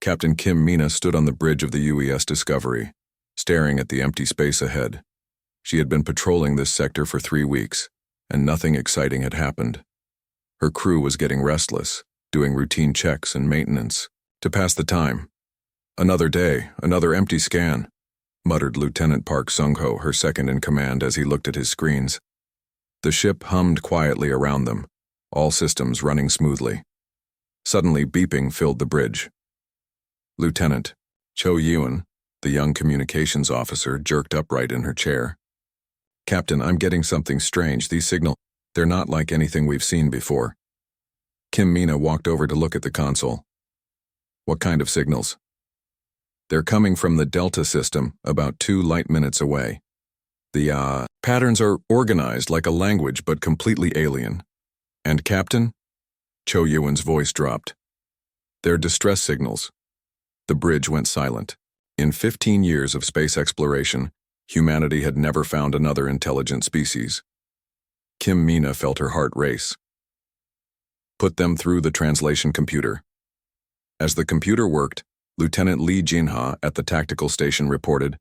Captain Kim Mina stood on the bridge of the UES Discovery, staring at the empty space ahead. She had been patrolling this sector for 3 weeks, and nothing exciting had happened. Her crew was getting restless, doing routine checks and maintenance to pass the time. "Another day, another empty scan," muttered Lieutenant Park Sung-ho, her second in command, as he looked at his screens. The ship hummed quietly around them, all systems running smoothly. Suddenly, beeping filled the bridge. Lieutenant Cho Yun, the young communications officer, jerked upright in her chair. "Captain, I'm getting something strange. These signals, they're not like anything we've seen before." Kim Mina walked over to look at the console. "What kind of signals?" "They're coming from the Delta system, about 2 light minutes away. The patterns are organized like a language but completely alien. And Captain?" Cho Yun's voice dropped. "They're distress signals." The bridge went silent. In 15 years of space exploration, humanity had never found another intelligent species. Kim Mina felt her heart race. "Put them through the translation computer." As the computer worked, Lieutenant Lee Jinha at the tactical station reported,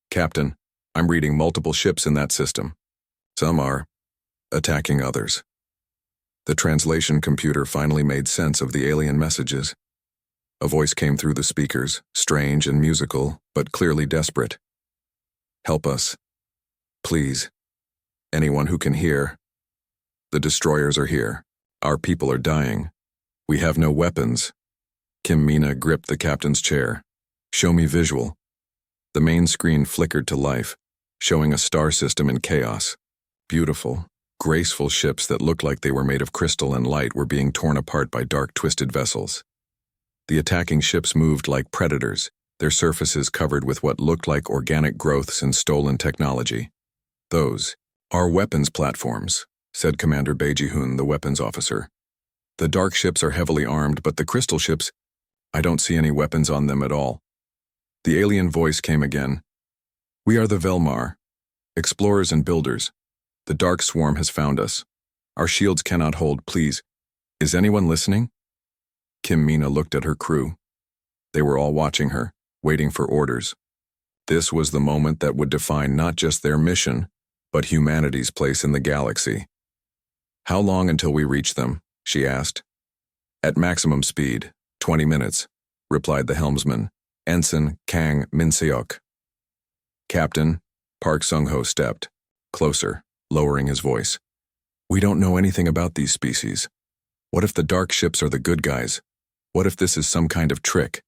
"Captain, I'm reading multiple ships in that system. Some are attacking others." The translation computer finally made sense of the alien messages. A voice came through the speakers, strange and musical, but clearly desperate. "Help us. Please. Anyone who can hear. The destroyers are here. Our people are dying. We have no weapons." Kim Mina gripped the captain's chair. "Show me visual." The main screen flickered to life, showing a star system in chaos. Beautiful, graceful ships that looked like they were made of crystal and light were being torn apart by dark, twisted vessels. The attacking ships moved like predators, their surfaces covered with what looked like organic growths and stolen technology. "Those are weapons platforms," said Commander Bae Ji-hoon, the weapons officer. "The dark ships are heavily armed, but the crystal ships, I don't see any weapons on them at all." The alien voice came again. "We are the Velmar, explorers and builders. The dark swarm has found us. Our shields cannot hold, please. Is anyone listening?" Kim Mina looked at her crew. They were all watching her, waiting for orders. This was the moment that would define not just their mission, but humanity's place in the galaxy. "How long until we reach them?" she asked. "At maximum speed, 20 minutes, replied the helmsman, Ensign Kang Min-seok. "Captain," Park Sung-ho stepped closer, lowering his voice. "We don't know anything about these species. What if the dark ships are the good guys? What if this is some kind of trick?"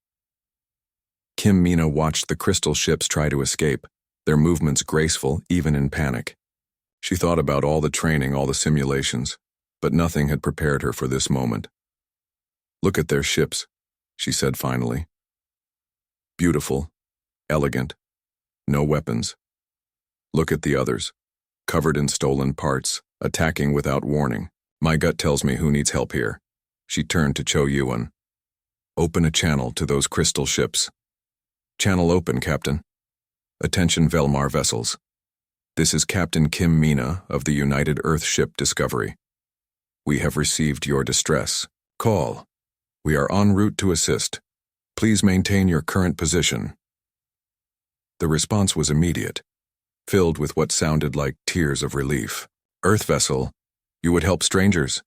Kim Mina watched the crystal ships try to escape, their movements graceful even in panic. She thought about all the training, all the simulations, but nothing had prepared her for this moment. "Look at their ships," she said finally. "Beautiful, elegant, no weapons. Look at the others, covered in stolen parts, attacking without warning. My gut tells me who needs help here." She turned to Cho Yun. "Open a channel to those crystal ships." "Channel open, Captain." "Attention Velmar vessels. This is Captain Kim Mina of the United Earth ship Discovery. We have received your distress call. We are en route to assist. Please maintain your current position." The response was immediate, filled with what sounded like tears of relief. "Earth vessel, you would help strangers?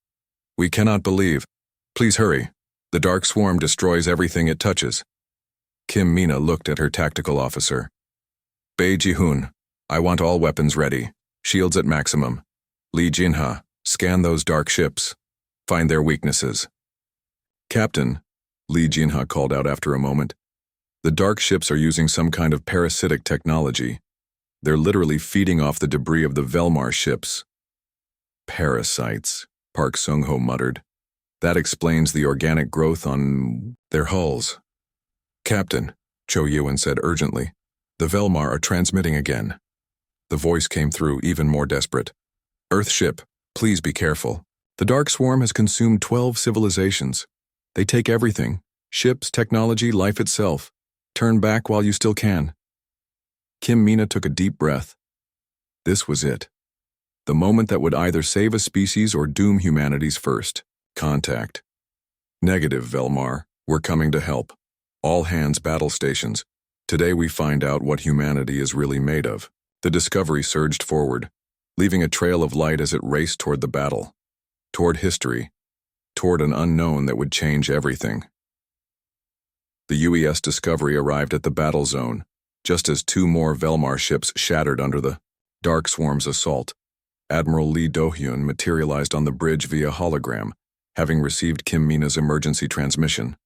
We cannot believe. Please hurry. The dark swarm destroys everything it touches." Kim Mina looked at her tactical officer. "Bae Ji-hoon, I want all weapons ready. Shields at maximum. Lee Jinha, scan those dark ships. Find their weaknesses." "Captain," Lee Jinha called out after a moment, "the dark ships are using some kind of parasitic technology. They're literally feeding off the debris of the Velmar ships." "Parasites," Park Sung-ho muttered. "That explains the organic growth on their hulls." "Captain," Cho Yun said urgently, "the Velmar are transmitting again." The voice came through even more desperate. "Earth ship, please be careful. The dark swarm has consumed 12 civilizations. They take everything, ships, technology, life itself. Turn back while you still can." Kim Mina took a deep breath. This was it. The moment that would either save a species or doom humanity's first contact. "Negative, Velmar. We're coming to help. All hands battle stations. Today we find out what humanity is really made of. The Discovery surged forward, leaving a trail of light as it raced toward the battle, toward history, toward an unknown that would change everything. The UES Discovery arrived at the battle zone, just as two more Velmar ships shattered under the Dark Swarm's assault. Admiral Lee Do-hyun materialized on the bridge via hologram, having received Kim Mina's emergency transmission.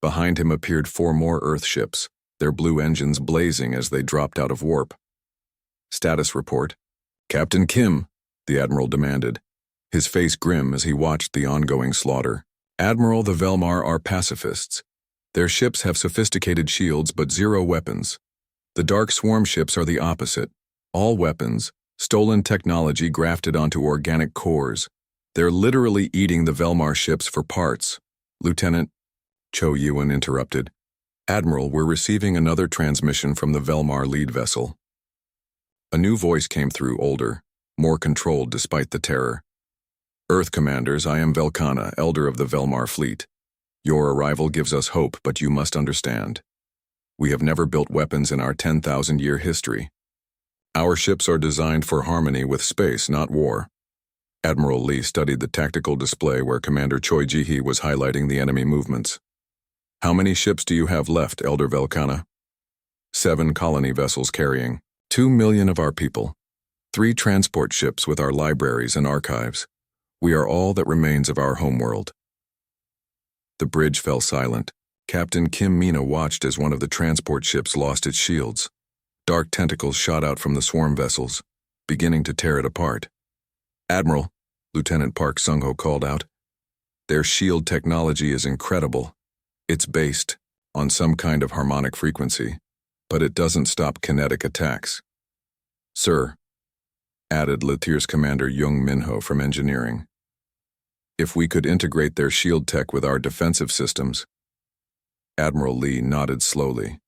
Behind him appeared 4 more Earth ships, their blue engines blazing as they dropped out of warp. Status report. Captain Kim, the Admiral demanded, his face grim as he watched the ongoing slaughter. Admiral, the Velmar are pacifists. Their ships have sophisticated shields but 0 weapons. The Dark Swarm ships are the opposite. All weapons, stolen technology grafted onto organic cores. They're literally eating the Velmar ships for parts. Lieutenant Cho Yuen interrupted. Admiral, we're receiving another transmission from the Velmar lead vessel. A new voice came through, older, more controlled despite the terror. Earth commanders, I am Velkana, elder of the Velmar fleet. Your arrival gives us hope, but you must understand. We have never built weapons in our 10,000-year history. Our ships are designed for harmony with space, not war. Admiral Lee studied the tactical display where Commander Choi Ji-hee was highlighting the enemy movements. How many ships do you have left, Elder Velkana? 7 colony vessels carrying 2 million of our people. 3 transport ships with our libraries and archives. We are all that remains of our homeworld. The bridge fell silent. Captain Kim Mina watched as one of the transport ships lost its shields. Dark tentacles shot out from the swarm vessels, beginning to tear it apart. Admiral, Lieutenant Park Sung-ho called out. Their shield technology is incredible. It's based on some kind of harmonic frequency, but it doesn't stop kinetic attacks. Sir, added Latir's commander Jung Minho from engineering. If we could integrate their shield tech with our defensive systems. Admiral Lee nodded slowly.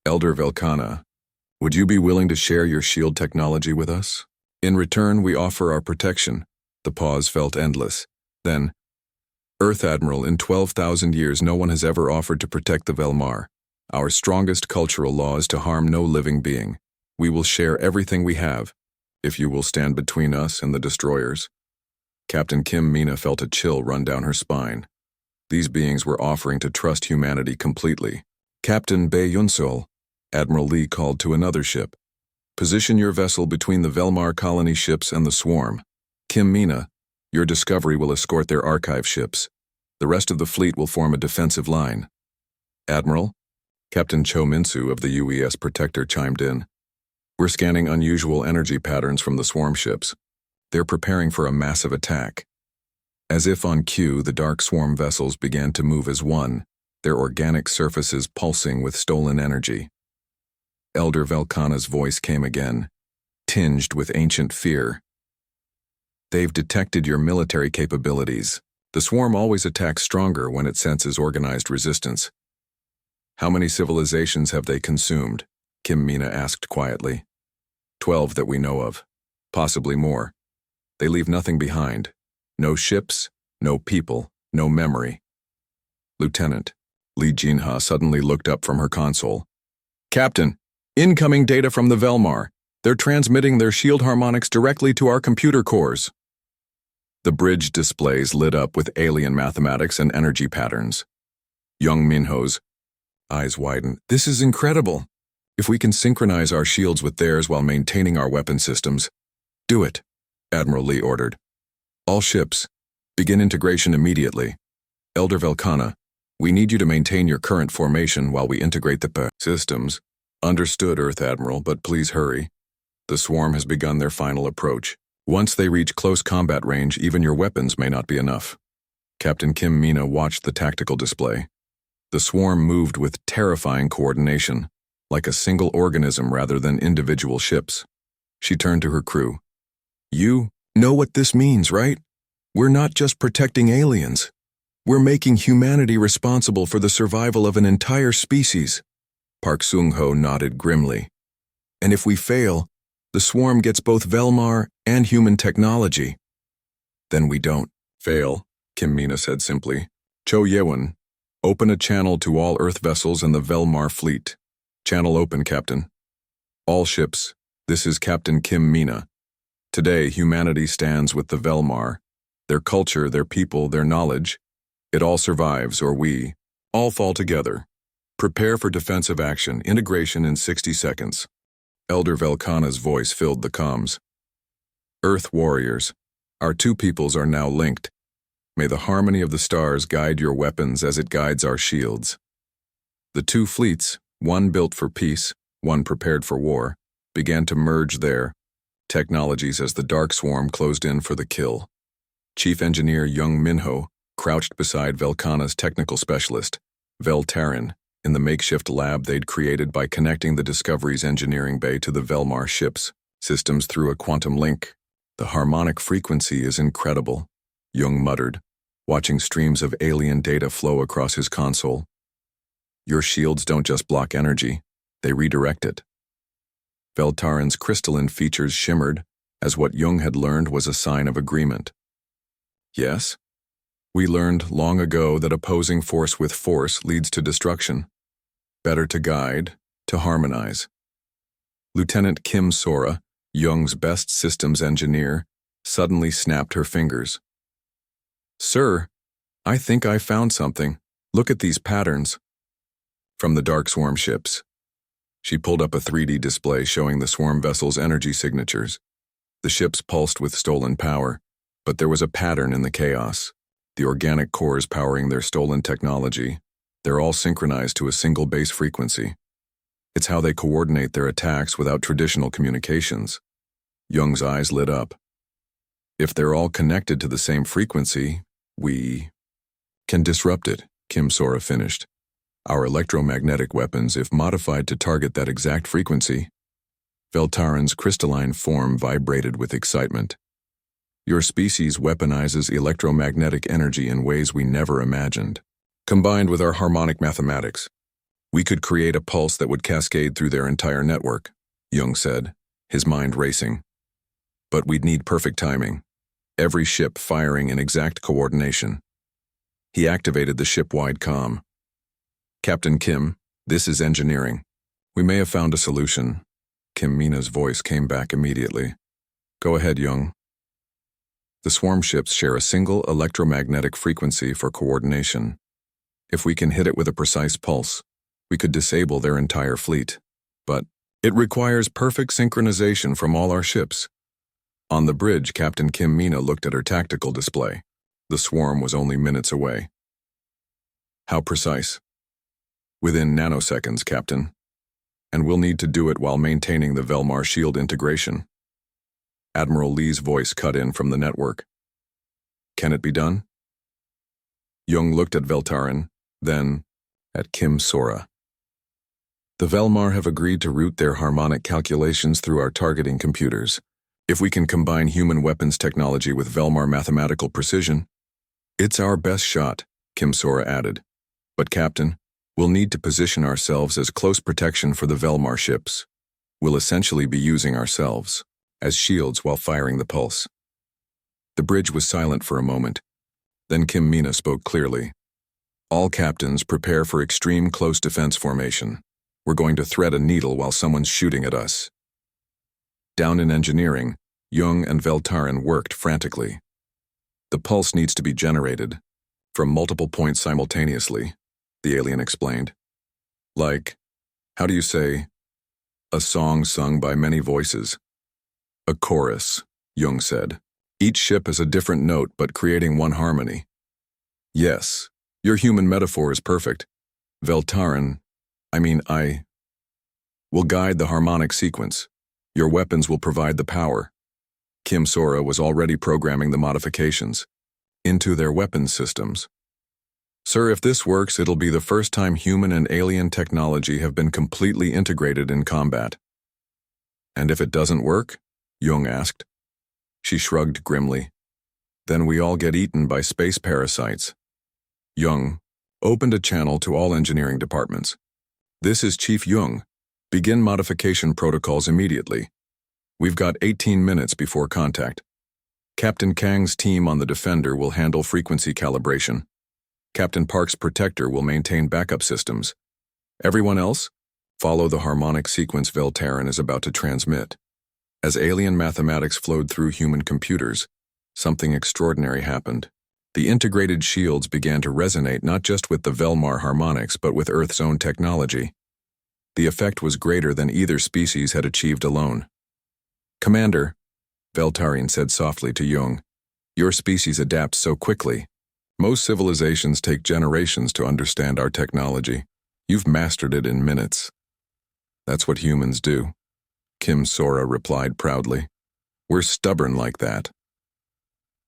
Elder Velkana, would you be willing to share your shield technology with us? In return, we offer our protection. The pause felt endless. Then, Earth Admiral, in 12,000 years no one has ever offered to protect the Velmar. Our strongest cultural law is to harm no living being. We will share everything we have, if you will stand between us and the destroyers. Captain Kim Mina felt a chill run down her spine. These beings were offering to trust humanity completely. Captain Bae Yun-sol, Admiral Lee called to another ship. Position your vessel between the Velmar colony ships and the swarm. Kim Mina, your Discovery will escort their archive ships. The rest of the fleet will form a defensive line. Admiral, Captain Cho Min-soo of the UES Protector chimed in. We're scanning unusual energy patterns from the swarm ships. They're preparing for a massive attack. As if on cue, the Dark Swarm vessels began to move as one, their organic surfaces pulsing with stolen energy. Elder Velkana's voice came again, tinged with ancient fear. They've detected your military capabilities. The swarm always attacks stronger when it senses organized resistance. How many civilizations have they consumed? Kim Mina asked quietly. 12 that we know of. Possibly more. They leave nothing behind. No ships, no people, no memory. Lieutenant, Lee Jinha suddenly looked up from her console. Captain, incoming data from the Velmar. They're transmitting their shield harmonics directly to our computer cores. The bridge displays lit up with alien mathematics and energy patterns. Young Minho's eyes widened. This is incredible. If we can synchronize our shields with theirs while maintaining our weapon systems, do it, Admiral Lee ordered. All ships, begin integration immediately. Elder Velkana, we need you to maintain your current formation while we integrate the systems. Understood, Earth Admiral, but please hurry. The swarm has begun their final approach. Once they reach close combat range, even your weapons may not be enough. Captain Kim Mina watched the tactical display. The swarm moved with terrifying coordination, like a single organism rather than individual ships. She turned to her crew. You know what this means, right? We're not just protecting aliens. We're making humanity responsible for the survival of an entire species. Park Sung-ho nodded grimly. And if we fail, the swarm gets both Velmar and human technology. Then we don't fail, Kim Mina said simply. Cho Yewon, Open a channel to all Earth vessels and the Velmar fleet. Channel open, Captain. All ships, this is Captain Kim Mina. Today, humanity stands with the Velmar. Their culture, their people, their knowledge. It all survives, or we all fall together. Prepare for defensive action, integration in 60 seconds. Elder Velkana's voice filled the comms. Earth warriors, our two peoples are now linked. May the harmony of the stars guide your weapons as it guides our shields. The two fleets, one built for peace, one prepared for war, began to merge their technologies as the Dark Swarm closed in for the kill. Chief Engineer Young Minho crouched beside Velkana's technical specialist, Vel Taran, in the makeshift lab they'd created by connecting the Discovery's engineering bay to the Velmar ship's systems through a quantum link. The harmonic frequency is incredible, Young muttered, watching streams of alien data flow across his console. Your shields don't just block energy, they redirect it. Vel Taran's crystalline features shimmered as what Jung had learned was a sign of agreement. Yes? We learned long ago that opposing force with force leads to destruction. Better to guide, to harmonize. Lieutenant Kim Sora, Jung's best systems engineer, suddenly snapped her fingers. Sir, I think I found something. Look at these patterns. From the Dark Swarm ships. She pulled up a 3D display showing the swarm vessel's energy signatures. The ships pulsed with stolen power, but there was a pattern in the chaos. The organic cores powering their stolen technology. They're all synchronized to a single base frequency. It's how they coordinate their attacks without traditional communications. Jung's eyes lit up. If they're all connected to the same frequency, we can disrupt it, Kim Sora finished. Our electromagnetic weapons, if modified to target that exact frequency. Vel Taran's crystalline form vibrated with excitement. Your species weaponizes electromagnetic energy in ways we never imagined. Combined with our harmonic mathematics, we could create a pulse that would cascade through their entire network, Jung said, his mind racing. But we'd need perfect timing, every ship firing in exact coordination. He activated the ship-wide comm. Captain Kim, this is engineering. We may have found a solution. Kim Mina's voice came back immediately. Go ahead, Jung. The swarm ships share a single electromagnetic frequency for coordination. If we can hit it with a precise pulse, we could disable their entire fleet. But it requires perfect synchronization from all our ships. On the bridge, Captain Kim Mina looked at her tactical display. The swarm was only minutes away. How precise? Within nanoseconds, Captain. And we'll need to do it while maintaining the Velmar shield integration. Admiral Lee's voice cut in from the network. Can it be done? Jung looked at Vel Taran, then at Kim Sora. The Velmar have agreed to route their harmonic calculations through our targeting computers. If we can combine human weapons technology with Velmar mathematical precision, it's our best shot, Kim Sora added. But Captain, we'll need to position ourselves as close protection for the Velmar ships. We'll essentially be using ourselves as shields while firing the pulse. The bridge was silent for a moment. Then Kim Mina spoke clearly. All captains prepare for extreme close defense formation. We're going to thread a needle while someone's shooting at us. Down in engineering, Jung and Vel Taran worked frantically. The pulse needs to be generated from multiple points simultaneously, the alien explained. Like, how do you say, a song sung by many voices? A chorus, Jung said. Each ship has a different note but creating one harmony. Yes, your human metaphor is perfect. Vel Taran, I will guide the harmonic sequence. Your weapons will provide the power. Kim Sora was already programming the modifications into their weapons systems. Sir, if this works, it'll be the first time human and alien technology have been completely integrated in combat. And if it doesn't work? Jung asked. She shrugged grimly. Then we all get eaten by space parasites. Jung opened a channel to all engineering departments. This is Chief Jung. Begin modification protocols immediately. We've got 18 minutes before contact. Captain Kang's team on the Defender will handle frequency calibration. Captain Park's protector will maintain backup systems. Everyone else, follow the harmonic sequence Veltaran is about to transmit. As alien mathematics flowed through human computers, something extraordinary happened. The integrated shields began to resonate not just with the Velmar harmonics but with Earth's own technology. The effect was greater than either species had achieved alone. "Commander," Veltarian said softly to Jung, "your species adapts so quickly. Most civilizations take generations to understand our technology. You've mastered it in minutes." "That's what humans do," Kim Sora replied proudly. "We're stubborn like that."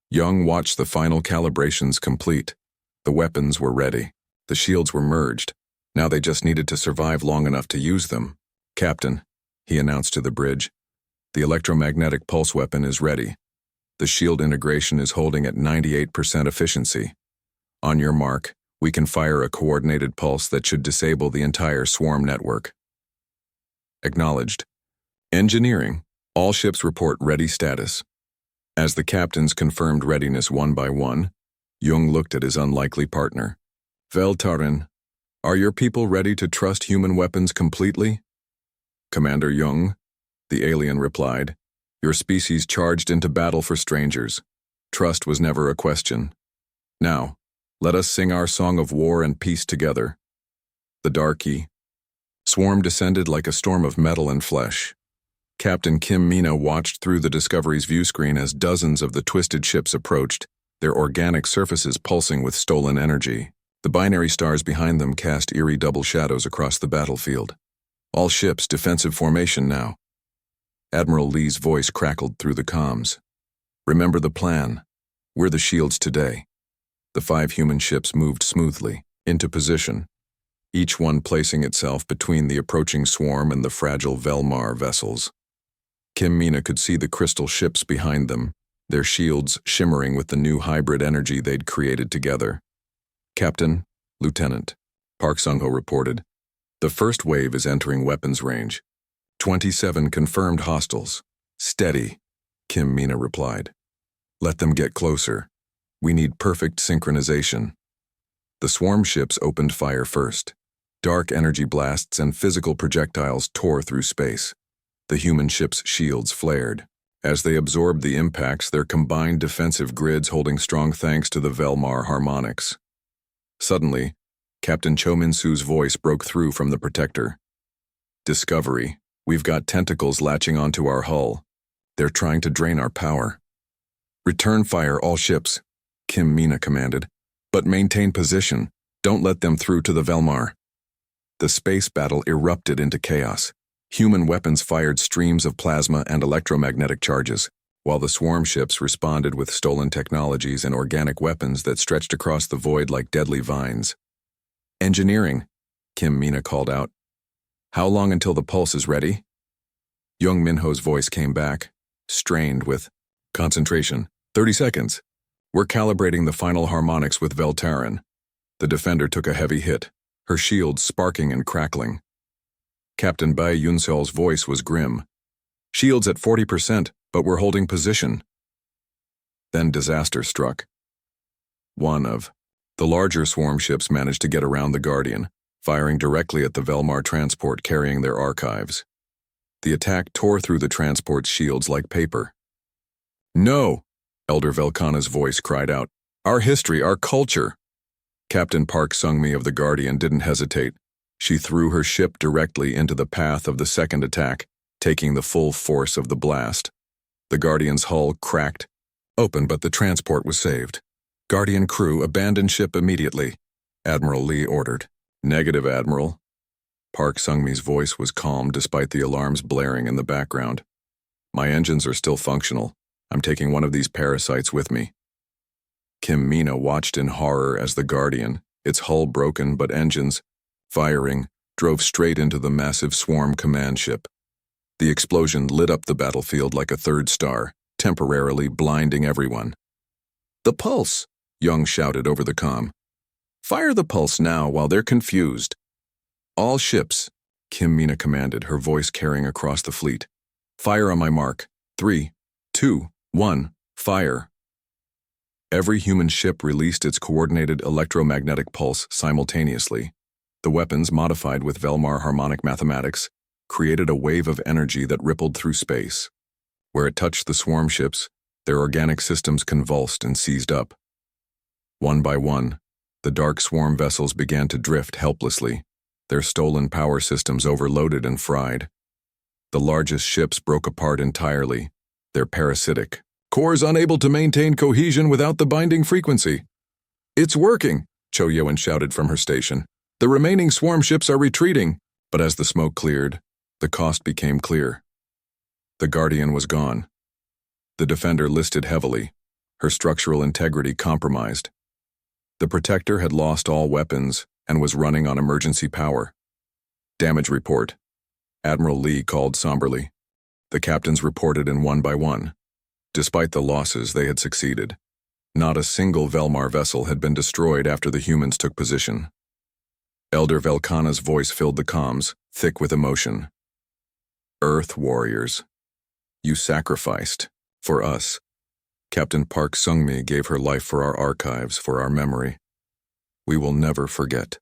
Jung watched the final calibrations complete. The weapons were ready. The shields were merged. Now they just needed to survive long enough to use them. "Captain," he announced to the bridge, "the electromagnetic pulse weapon is ready. The shield integration is holding at 98% efficiency. On your mark, we can fire a coordinated pulse that should disable the entire swarm network." Acknowledged. Engineering. All ships report ready status. As the captains confirmed readiness one by one, Jung looked at his unlikely partner. "Veltaran, are your people ready to trust human weapons completely?" "Commander Jung," the alien replied, "your species charged into battle for strangers. Trust was never a question. Now, let us sing our song of war and peace together." The Darky. Swarm descended like a storm of metal and flesh. Captain Kim Mina watched through the Discovery's viewscreen as dozens of the twisted ships approached, their organic surfaces pulsing with stolen energy. The binary stars behind them cast eerie double shadows across the battlefield. "All ships, defensive formation now." Admiral Lee's voice crackled through the comms. "Remember the plan. We're the shields today." The 5 human ships moved smoothly, into position, each one placing itself between the approaching swarm and the fragile Velmar vessels. Kim Mina could see the crystal ships behind them, their shields shimmering with the new hybrid energy they'd created together. "Captain, Lieutenant," Park Sung-ho reported, "the first wave is entering weapons range. 27 confirmed hostiles. Steady," Kim Mina replied. "Let them get closer. We need perfect synchronization." The swarm ships opened fire first. Dark energy blasts and physical projectiles tore through space. The human ships' shields flared. As they absorbed the impacts, their combined defensive grids holding strong thanks to the Velmar harmonics. Suddenly, Captain Cho Min-soo's voice broke through from the protector. "Discovery, we've got tentacles latching onto our hull. They're trying to drain our power." "Return fire, all ships," Kim Mina commanded. "But maintain position. Don't let them through to the Velmar." The space battle erupted into chaos. Human weapons fired streams of plasma and electromagnetic charges, while the swarm ships responded with stolen technologies and organic weapons that stretched across the void like deadly vines. "Engineering," Kim Mina called out. "How long until the pulse is ready?" Jung Minho's voice came back, strained with concentration. 30 seconds. We're calibrating the final harmonics with Veltaran." The defender took a heavy hit, her shield sparking and crackling. Captain Bai Yunsol's voice was grim. "Shields at 40%, but we're holding position." Then disaster struck. One of the larger swarm ships managed to get around the Guardian, firing directly at the Velmar transport carrying their archives. The attack tore through the transport's shields like paper. "No!" Elder Velkana's voice cried out. "Our history, our culture!" Captain Park Sung-mi of the Guardian didn't hesitate. She threw her ship directly into the path of the second attack, taking the full force of the blast. The Guardian's hull cracked open, but the transport was saved. "Guardian crew, abandon ship immediately," Admiral Lee ordered. "Negative, Admiral." Park Sung-mi's voice was calm despite the alarms blaring in the background. "My engines are still functional. I'm taking one of these parasites with me." Kim Mina watched in horror as the Guardian, its hull broken but engines firing, drove straight into the massive swarm command ship. The explosion lit up the battlefield like a third star, temporarily blinding everyone. "The pulse!" Jung shouted over the comm. "Fire the pulse now while they're confused." "All ships," Kim Mina commanded, her voice carrying across the fleet. "Fire on my mark. 3, 2, 1, fire." Every human ship released its coordinated electromagnetic pulse simultaneously. The weapons, modified with Velmar harmonic mathematics, created a wave of energy that rippled through space. Where it touched the swarm ships, their organic systems convulsed and seized up. One by one, the dark swarm vessels began to drift helplessly, their stolen power systems overloaded and fried. The largest ships broke apart entirely, their parasitic cores unable to maintain cohesion without the binding frequency. "It's working," Cho Yoan shouted from her station. "The remaining swarm ships are retreating." But as the smoke cleared, the cost became clear. The Guardian was gone. The Defender listed heavily, her structural integrity compromised. The Protector had lost all weapons and was running on emergency power. "Damage report," Admiral Lee called somberly. The captains reported in one by one. Despite the losses, they had succeeded. Not a single Velmar vessel had been destroyed after the humans took position. Elder Velkana's voice filled the comms, thick with emotion. "Earth warriors, you sacrificed for us." Captain Park Sungmi gave her life for our archives, for our memory. We will never forget.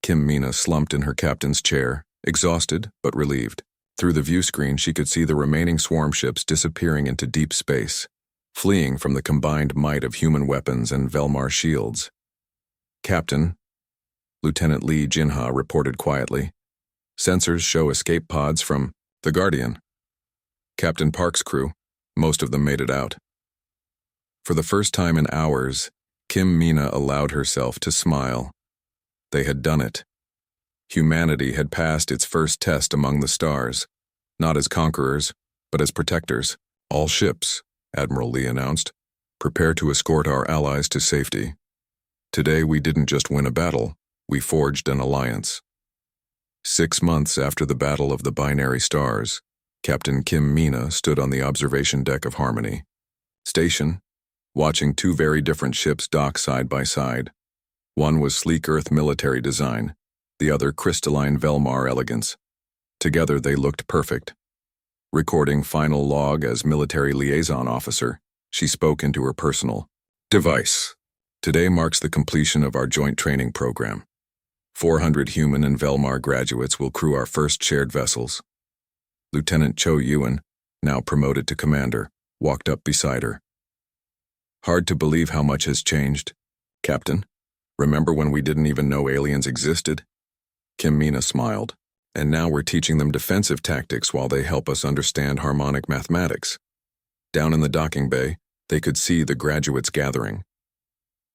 Kim Mina slumped in her captain's chair, exhausted but relieved. Through the view screen, she could see the remaining swarm ships disappearing into deep space, fleeing from the combined might of human weapons and Velmar shields. "Captain," Lieutenant Lee Jinha reported quietly, "sensors show escape pods from the Guardian." Captain Park's crew, most of them made it out. For the first time in hours, Kim Mina allowed herself to smile. They had done it. Humanity had passed its first test among the stars, not as conquerors, but as protectors. "All ships," Admiral Lee announced, "prepare to escort our allies to safety. Today we didn't just win a battle, we forged an alliance." 6 months after the Battle of the Binary Stars, Captain Kim Mina stood on the observation deck of Harmony Station, watching two very different ships dock side by side. One was sleek Earth military design, the other crystalline Velmar elegance. Together they looked perfect. Recording final log as military liaison officer, she spoke into her personal device. "Today marks the completion of our joint training program. 400 human and Velmar graduates will crew our first shared vessels." Lieutenant Cho Yuan, now promoted to commander, walked up beside her. "Hard to believe how much has changed. Captain, remember when we didn't even know aliens existed?" Kim Mina smiled. "And now we're teaching them defensive tactics while they help us understand harmonic mathematics." Down in the docking bay, they could see the graduates gathering.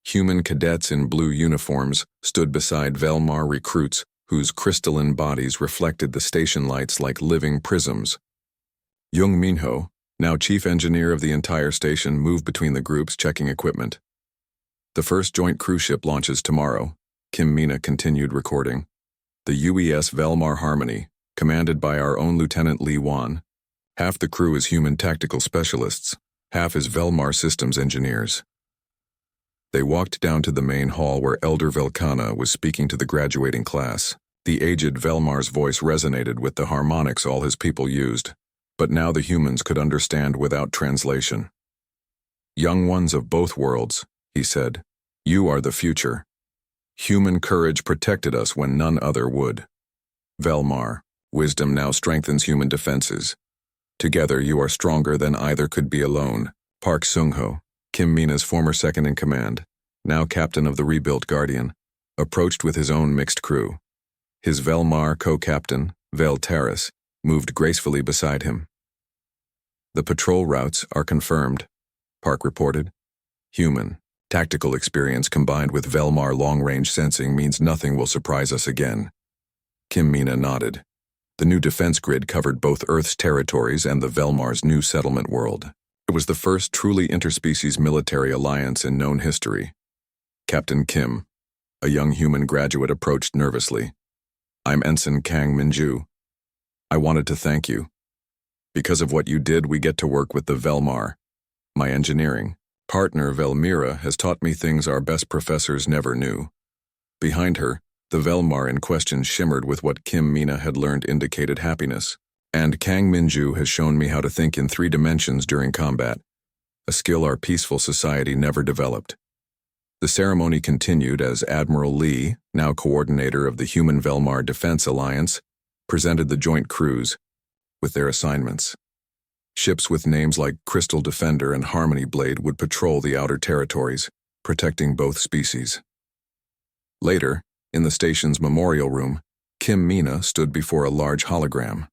Human cadets in blue uniforms stood beside Velmar recruits whose crystalline bodies reflected the station lights like living prisms. Jung Minho, now chief engineer of the entire station, moved between the groups checking equipment. "The first joint cruise ship launches tomorrow," Kim Mina continued recording. "The UES Velmar Harmony, commanded by our own Lieutenant Lee Wan. Half the crew is human tactical specialists, half is Velmar systems engineers." They walked down to the main hall where Elder Velkana was speaking to the graduating class. The aged Velmar's voice resonated with the harmonics all his people used, but now the humans could understand without translation. "Young ones of both worlds," he said, "you are the future. Human courage protected us when none other would. Velmar, wisdom now strengthens human defenses. Together you are stronger than either could be alone." Park Sung-ho, Kim Mina's former second-in-command, now captain of the rebuilt Guardian, approached with his own mixed crew. His Velmar co-captain, Vel Terrace, moved gracefully beside him. "The patrol routes are confirmed," Park reported. "Human, tactical experience combined with Velmar long-range sensing means nothing will surprise us again." Kim Mina nodded. The new defense grid covered both Earth's territories and the Velmar's new settlement world. It was the first truly interspecies military alliance in known history. Captain Kim, a young human graduate, approached nervously. "I'm Ensign Kang Minju. I wanted to thank you. Because of what you did, we get to work with the Velmar. My engineering partner, Velmira, has taught me things our best professors never knew." Behind her, the Velmar in question shimmered with what Kim Mina had learned indicated happiness. "And Kang Minju has shown me how to think in 3 dimensions during combat. a skill our peaceful society never developed. The ceremony continued as Admiral Lee, now coordinator of the Human Velmar Defense Alliance, presented the joint crews with their assignments. Ships with names like Crystal Defender and Harmony Blade would patrol the outer territories, protecting both species. Later, in the station's memorial room, Kim Mina stood before a large hologram.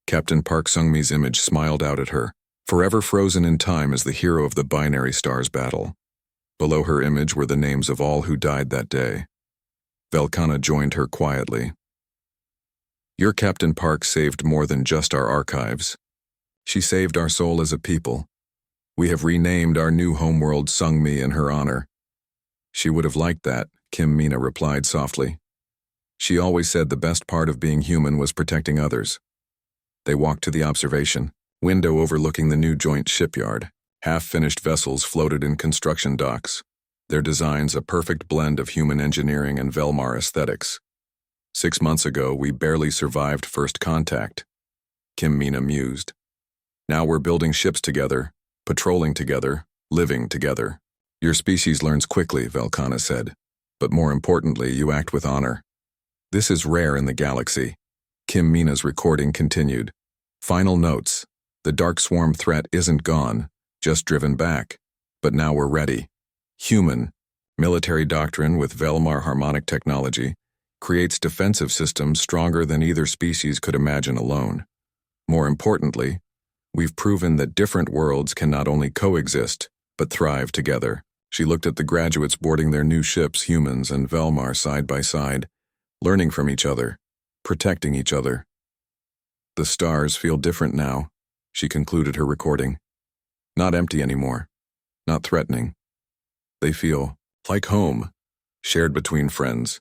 Captain Park Sung-mi's image smiled out at her, forever frozen in time as the hero of the Binary Stars battle. Below her image were the names of all who died that day. Velkhana joined her quietly. Your Captain Park saved more than just our archives. She saved our soul as a people. We have renamed our new homeworld Sung-mi in her honor. She would have liked that, Kim Mina replied softly. She always said the best part of being human was protecting others. They walked to the observation window overlooking the new joint shipyard. Half-finished vessels floated in construction docks, their designs a perfect blend of human engineering and Velmar aesthetics. 6 months ago, we barely survived first contact, Kim Mina mused. Now we're building ships together, patrolling together, living together. Your species learns quickly, Velkhana said, but more importantly, you act with honor. This is rare in the galaxy. Kim Mina's recording continued. Final notes. The Dark Swarm threat isn't gone, just driven back. But now we're ready. Human, military doctrine with Velmar harmonic technology, creates defensive systems stronger than either species could imagine alone. More importantly, we've proven that different worlds can not only coexist, but thrive together. She looked at the graduates boarding their new ships, humans and Velmar side by side, learning from each other, protecting each other. The stars feel different now, she concluded her recording. Not empty anymore, not threatening. They feel like home, shared between friends.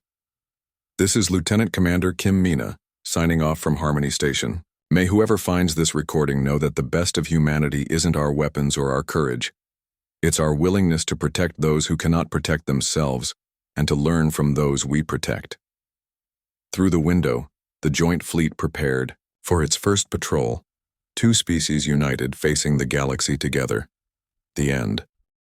This is Lieutenant Commander Kim Mina, signing off from Harmony Station. May whoever finds this recording know that the best of humanity isn't our weapons or our courage. It's our willingness to protect those who cannot protect themselves and to learn from those we protect. Through the window, the joint fleet prepared for its first patrol. 2 species united facing the galaxy together. The end.